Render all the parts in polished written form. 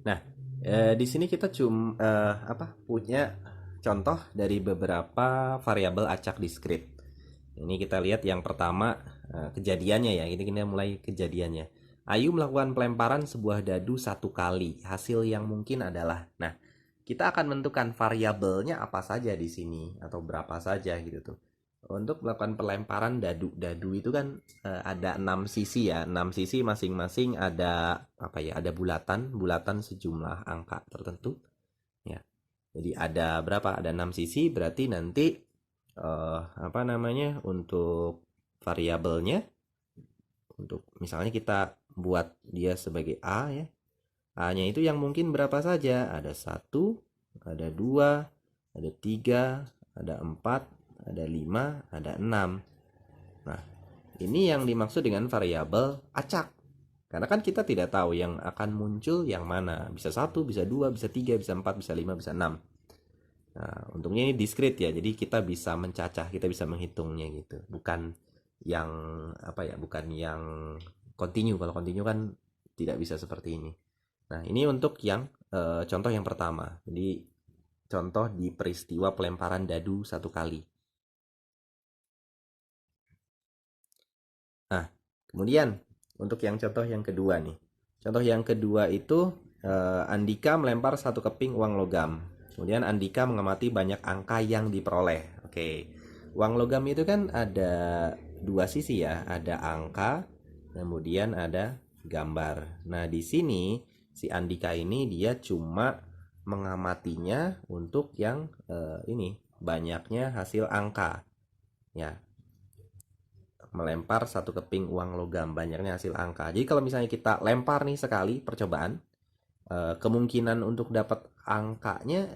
Nah, di sini kita punya contoh dari beberapa variabel acak diskrit. Ini kita lihat yang pertama kejadiannya ya. Ini kita mulai kejadiannya. Ayu melakukan pelemparan sebuah dadu 1 kali. Hasil yang mungkin adalah. Nah, kita akan menentukan variabelnya apa saja di sini atau berapa saja gitu tuh. Untuk melakukan pelemparan dadu. Dadu itu kan ada 6 sisi ya. 6 sisi masing-masing ada apa ya? Ada bulatan sejumlah angka tertentu ya. Jadi ada berapa? Ada 6 sisi, berarti nanti untuk variabelnya, untuk misalnya kita buat dia sebagai A ya. A-nya itu yang mungkin berapa saja? Ada 1, ada 2, ada 3, ada 4, ada 5, ada 6. Nah, ini yang dimaksud dengan variabel acak. Karena kan kita tidak tahu yang akan muncul yang mana. Bisa 1, bisa 2, bisa 3, bisa 4, bisa 5, bisa 6. Nah, untungnya ini diskrit ya. Jadi kita bisa mencacah, kita bisa menghitungnya gitu. Bukan yang bukan yang continue. Kalau continue kan tidak bisa seperti ini. Nah, ini untuk yang contoh yang pertama. Jadi contoh di peristiwa pelemparan dadu 1 kali. Nah, kemudian untuk yang contoh yang kedua nih. Contoh yang kedua itu Andika melempar 1 keping uang logam. Kemudian Andika mengamati banyak angka yang diperoleh. Oke. Uang logam itu kan ada 2 sisi ya, ada angka, kemudian ada gambar. Nah, di sini si Andika ini dia cuma mengamatinya untuk yang ini, banyaknya hasil angka. Ya, melempar 1 keping uang logam, banyaknya hasil angka. Jadi kalau misalnya kita lempar nih sekali percobaan, kemungkinan untuk dapat angkanya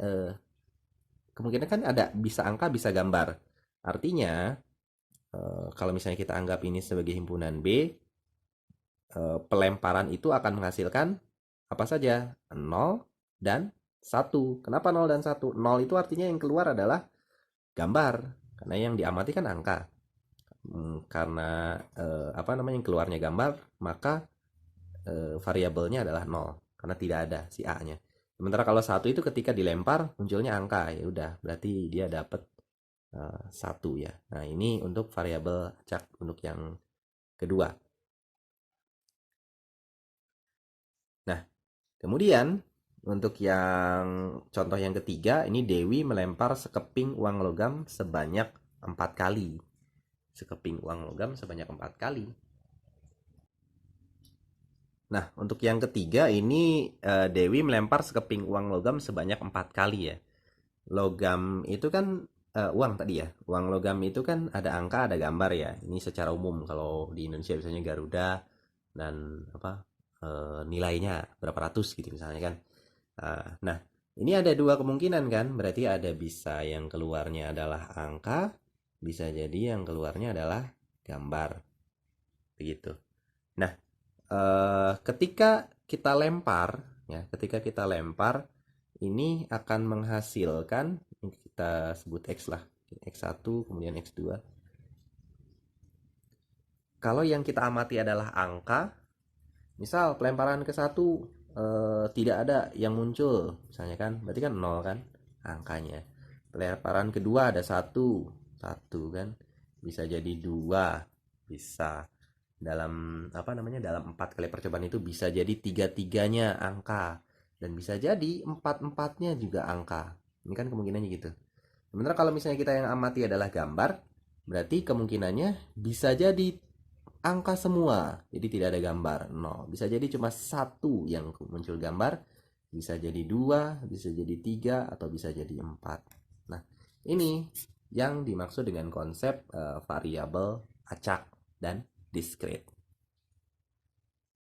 kemungkinan kan ada bisa angka bisa gambar. Artinya kalau misalnya kita anggap ini sebagai himpunan B, pelemparan itu akan menghasilkan apa saja? 0 dan 1. Kenapa 0 dan 1? 0 itu artinya yang keluar adalah gambar, karena yang diamati kan angka. Karena yang keluarnya gambar, maka variabelnya adalah 0 karena tidak ada si A-nya. Sementara kalau 1 itu ketika dilempar munculnya angka, ya udah berarti dia dapat 1 ya. Nah, ini untuk variabel acak untuk yang kedua. Nah, kemudian untuk yang contoh yang ketiga, ini Dewi melempar sekeping uang logam sebanyak 4 kali. Sekeping uang logam sebanyak 4 kali. Nah, untuk yang ketiga ini Dewi melempar sekeping uang logam sebanyak 4 kali ya. Logam itu kan uang tadi ya. Uang logam itu kan ada angka, ada gambar ya. Ini secara umum kalau di Indonesia biasanya Garuda dan nilainya berapa ratus gitu misalnya kan. Nah, ini ada 2 kemungkinan kan. Berarti ada bisa yang keluarnya adalah angka, bisa jadi yang keluarnya adalah gambar. Begitu. Nah, ketika kita lempar ya, ketika kita lempar ini akan menghasilkan, kita sebut X lah, X1 kemudian X2. Kalau yang kita amati adalah angka, misal pelemparan ke 1 tidak ada yang muncul misalnya kan, berarti kan 0 kan angkanya. Pelemparan kedua ada 1 kan, bisa jadi 2, bisa dalam dalam 4 kali percobaan itu bisa jadi 3-3-nya angka, dan bisa jadi 4-4-nya juga angka. Ini kan kemungkinannya gitu. Sementara kalau misalnya kita yang amati adalah gambar, berarti kemungkinannya bisa jadi angka semua, jadi tidak ada gambar 0. Bisa jadi cuma 1 yang muncul gambar, bisa jadi 2, bisa jadi 3, atau bisa jadi 4. Nah, ini yang dimaksud dengan konsep variabel acak dan diskrit.